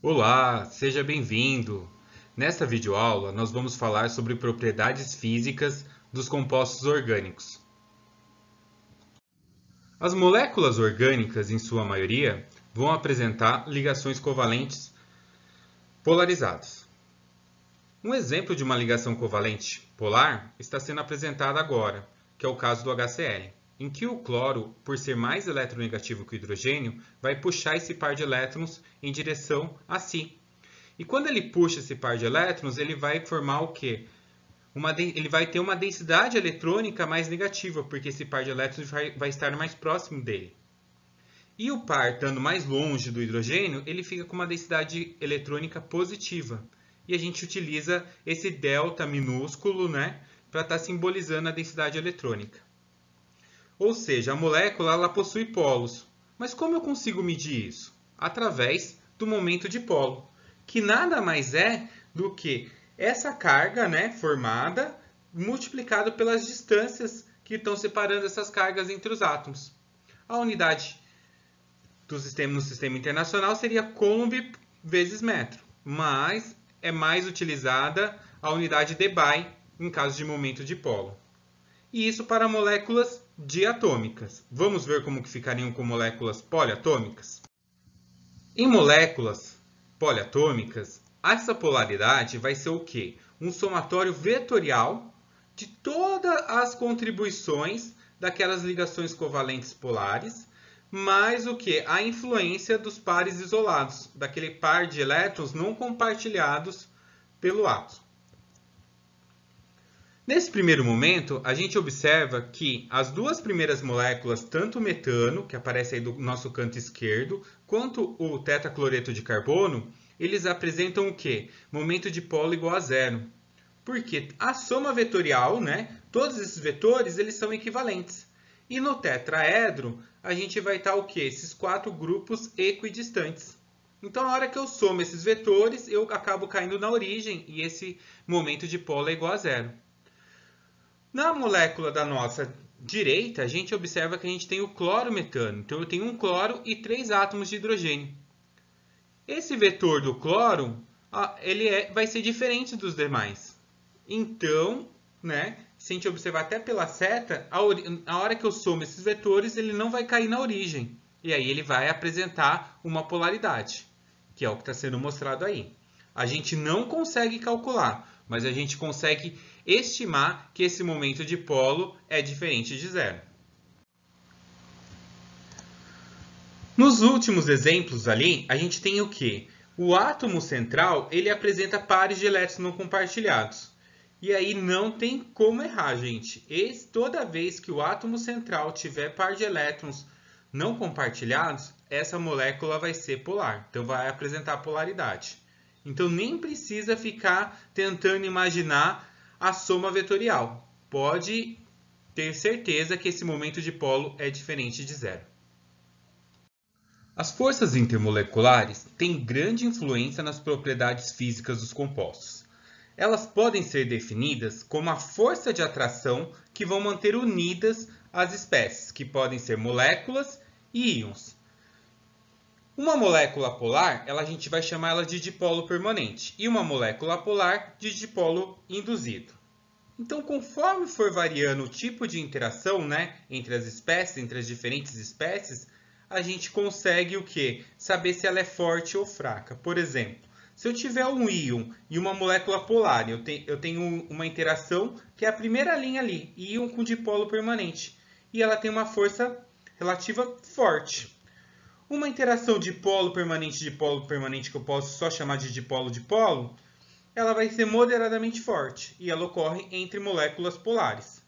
Olá, seja bem-vindo! Nesta videoaula, nós vamos falar sobre propriedades físicas dos compostos orgânicos. As moléculas orgânicas, em sua maioria, vão apresentar ligações covalentes polarizadas. Um exemplo de uma ligação covalente polar está sendo apresentado agora, que é o caso do HCl, em que o cloro, por ser mais eletronegativo que o hidrogênio, vai puxar esse par de elétrons em direção a si. E quando ele puxa esse par de elétrons, ele vai formar o quê? Ele vai ter uma densidade eletrônica mais negativa, porque esse par de elétrons vai estar mais próximo dele. E o par, estando mais longe do hidrogênio, ele fica com uma densidade eletrônica positiva. E a gente utiliza esse delta minúsculo, para estar simbolizando a densidade eletrônica. Ou seja, a molécula ela possui polos. Mas como eu consigo medir isso? Através do momento de polo, que nada mais é do que essa carga formada multiplicado pelas distâncias que estão separando essas cargas entre os átomos. A unidade no sistema internacional seria Coulomb vezes metro, mas é mais utilizada a unidade debye em caso de momento de polo. E isso para moléculas diatômicas. Vamos ver como que ficariam com moléculas poliatômicas? Em moléculas poliatômicas, essa polaridade vai ser o quê? Um somatório vetorial de todas as contribuições daquelas ligações covalentes polares, mais o que? A influência dos pares isolados, daquele par de elétrons não compartilhados pelo átomo. Nesse primeiro momento, a gente observa que as duas primeiras moléculas, tanto o metano, que aparece aí do nosso canto esquerdo, quanto o tetracloreto de carbono, eles apresentam o quê? Momento de polo igual a zero. Porque a soma vetorial, todos esses vetores, eles são equivalentes. E no tetraedro, a gente vai estar o quê? Esses quatro grupos equidistantes. Então, na hora que eu somo esses vetores, eu acabo caindo na origem e esse momento de polo é igual a zero. Na molécula da nossa direita, a gente observa que a gente tem o cloro-metano. Então, eu tenho um cloro e 3 átomos de hidrogênio. Esse vetor do cloro, vai ser diferente dos demais. Então, se a gente observar até pela seta, a hora que eu somo esses vetores, ele não vai cair na origem. E aí ele vai apresentar uma polaridade, que é o que está sendo mostrado aí. A gente não consegue calcular, mas a gente consegue estimar que esse momento de polo é diferente de zero. Nos últimos exemplos ali, a gente tem o quê? O átomo central ele apresenta pares de elétrons não compartilhados. E aí não tem como errar, gente. Toda vez que o átomo central tiver par de elétrons não compartilhados, essa molécula vai ser polar. Então vai apresentar polaridade. Então nem precisa ficar tentando imaginar a soma vetorial. Pode ter certeza que esse momento de polo é diferente de zero. As forças intermoleculares têm grande influência nas propriedades físicas dos compostos. Elas podem ser definidas como a força de atração que vão manter unidas as espécies, que podem ser moléculas e íons. Uma molécula polar, a gente vai chamar ela de dipolo permanente, e uma molécula apolar de dipolo induzido. Então, conforme for variando o tipo de interação entre as espécies, entre as diferentes espécies, a gente consegue o quê? Saber se ela é forte ou fraca. Por exemplo, se eu tiver um íon e uma molécula polar, eu tenho uma interação que é a primeira linha ali, íon com dipolo permanente. E ela tem uma força relativa forte. Uma interação dipolo permanente, que eu posso só chamar de dipolo-dipolo, ela vai ser moderadamente forte e ela ocorre entre moléculas polares.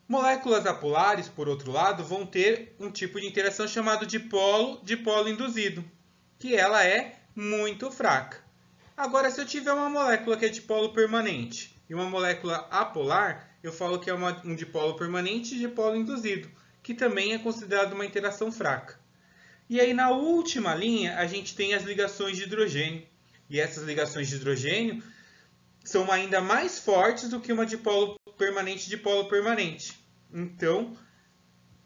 Moléculas apolares, por outro lado, vão ter um tipo de interação chamado dipolo-dipolo induzido, que ela é muito fraca. Agora, se eu tiver uma molécula que é dipolo permanente e uma molécula apolar, eu falo que é um dipolo permanente e dipolo induzido, que também é considerado uma interação fraca. E aí, na última linha, a gente tem as ligações de hidrogênio. E essas ligações de hidrogênio são ainda mais fortes do que uma dipolo permanente. Então,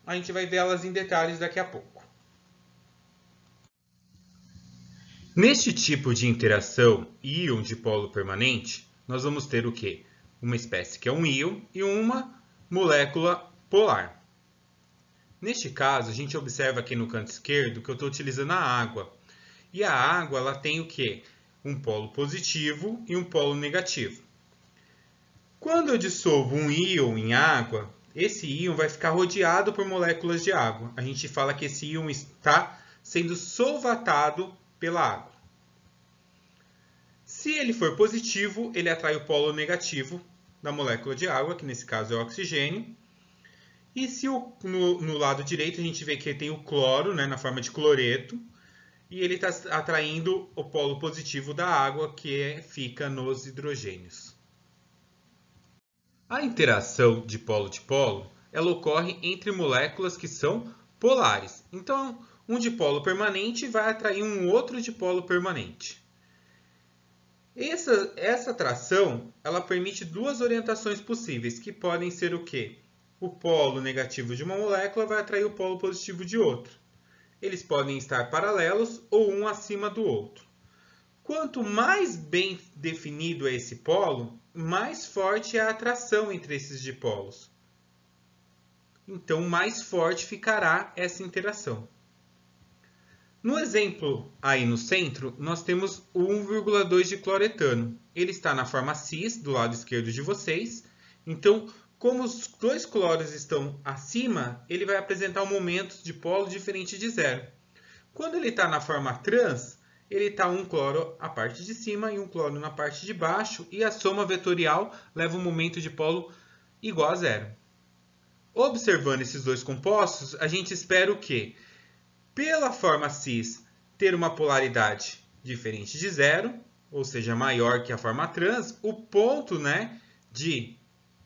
a gente vai ver elas em detalhes daqui a pouco. Neste tipo de interação íon dipolo permanente, nós vamos ter o quê? Uma espécie que é um íon e uma molécula polar. Neste caso, a gente observa aqui no canto esquerdo que eu estou utilizando a água. E a água ela tem o quê? Um polo positivo e um polo negativo. Quando eu dissolvo um íon em água, esse íon vai ficar rodeado por moléculas de água. A gente fala que esse íon está sendo solvatado pela água. Se ele for positivo, ele atrai o polo negativo da molécula de água, que nesse caso é o oxigênio. E se no lado direito a gente vê que tem o cloro, né, na forma de cloreto, e ele está atraindo o polo positivo da água, que fica nos hidrogênios. A interação de polo, ela ocorre entre moléculas que são polares. Então, um dipolo permanente vai atrair um outro dipolo permanente. Essa atração, ela permite duas orientações possíveis, que podem ser o quê? O polo negativo de uma molécula vai atrair o polo positivo de outro. Eles podem estar paralelos ou um acima do outro. Quanto mais bem definido é esse polo, mais forte é a atração entre esses dipolos. Então, mais forte ficará essa interação. No exemplo aí no centro, nós temos o 1,2 de cloretano. Ele está na forma cis, do lado esquerdo de vocês. Então, como os dois cloros estão acima, ele vai apresentar um momento de polo diferente de zero. Quando ele está na forma trans, ele está um cloro na parte de cima e um cloro na parte de baixo, e a soma vetorial leva um momento de polo igual a zero. Observando esses dois compostos, a gente espera o quê? Pela forma cis ter uma polaridade diferente de zero, ou seja, maior que a forma trans, o ponto, né, de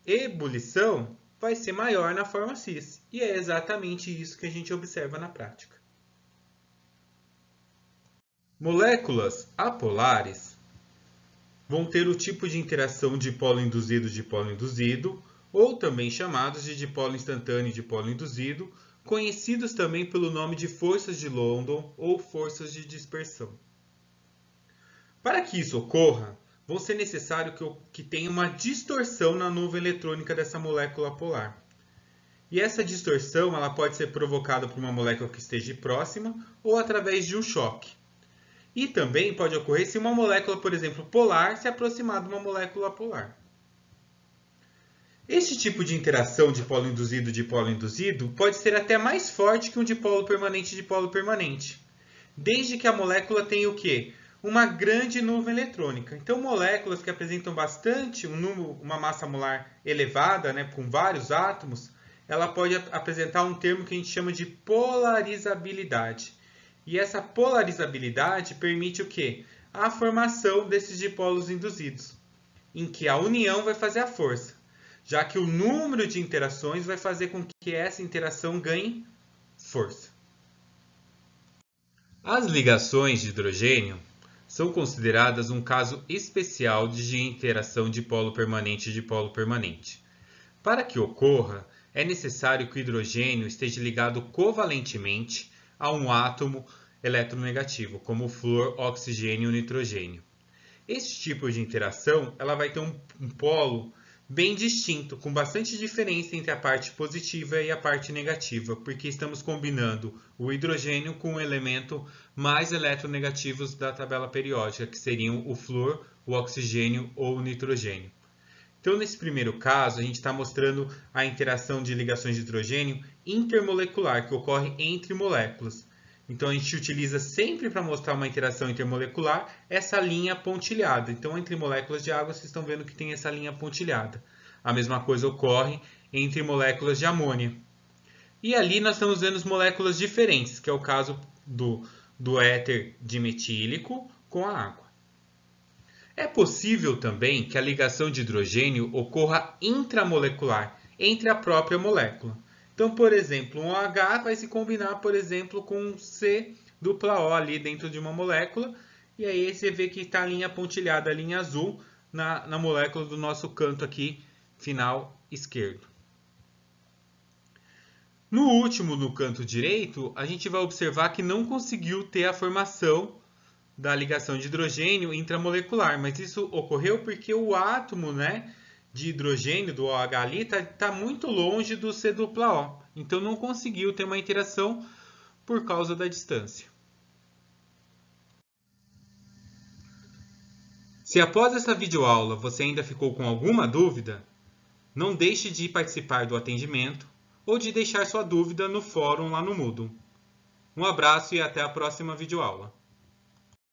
ebulição vai ser maior na forma cis. E é exatamente isso que a gente observa na prática. Moléculas apolares vão ter o tipo de interação dipolo induzido, ou também chamados de dipolo instantâneo e dipolo induzido, conhecidos também pelo nome de forças de London ou forças de dispersão. Para que isso ocorra, vai ser necessário que tenha uma distorção na nuvem eletrônica dessa molécula polar. E essa distorção ela pode ser provocada por uma molécula que esteja próxima ou através de um choque. E também pode ocorrer se uma molécula, por exemplo, polar, se aproximar de uma molécula polar. Este tipo de interação dipolo induzido pode ser até mais forte que um dipolo permanente, desde que a molécula tenha o quê? Uma grande nuvem eletrônica. Então, moléculas que apresentam bastante, uma massa molar elevada, né, com vários átomos, ela pode apresentar um termo que a gente chama de polarizabilidade. E essa polarizabilidade permite o quê? A formação desses dipolos induzidos, em que a união vai fazer a força, já que o número de interações vai fazer com que essa interação ganhe força. As ligações de hidrogênio são consideradas um caso especial de interação dipolo permanente. Para que ocorra, é necessário que o hidrogênio esteja ligado covalentemente a um átomo eletronegativo, como o flúor, oxigênio e nitrogênio. Este tipo de interação ela vai ter um polo bem distinto, com bastante diferença entre a parte positiva e a parte negativa, porque estamos combinando o hidrogênio com o elemento mais eletronegativos da tabela periódica, que seriam o flúor, o oxigênio ou o nitrogênio. Então, nesse primeiro caso, a gente está mostrando a interação de ligações de hidrogênio intermolecular, que ocorre entre moléculas. Então, a gente utiliza sempre para mostrar uma interação intermolecular essa linha pontilhada. Então, entre moléculas de água, vocês estão vendo que tem essa linha pontilhada. A mesma coisa ocorre entre moléculas de amônia. E ali nós estamos vendo as moléculas diferentes, que é o caso do éter dimetílico com a água. É possível também que a ligação de hidrogênio ocorra intramolecular, entre a própria molécula. Então, por exemplo, um H vai se combinar, por exemplo, com um COO ali dentro de uma molécula. E aí você vê que está a linha pontilhada, a linha azul, na molécula do nosso canto aqui, final esquerdo. No último, no canto direito, a gente vai observar que não conseguiu ter a formação da ligação de hidrogênio intramolecular, mas isso ocorreu porque o átomo, né, de hidrogênio do OH ali tá muito longe do C+O, então não conseguiu ter uma interação por causa da distância. Se após essa videoaula você ainda ficou com alguma dúvida, não deixe de participar do atendimento ou de deixar sua dúvida no fórum lá no Moodle. Um abraço e até a próxima videoaula.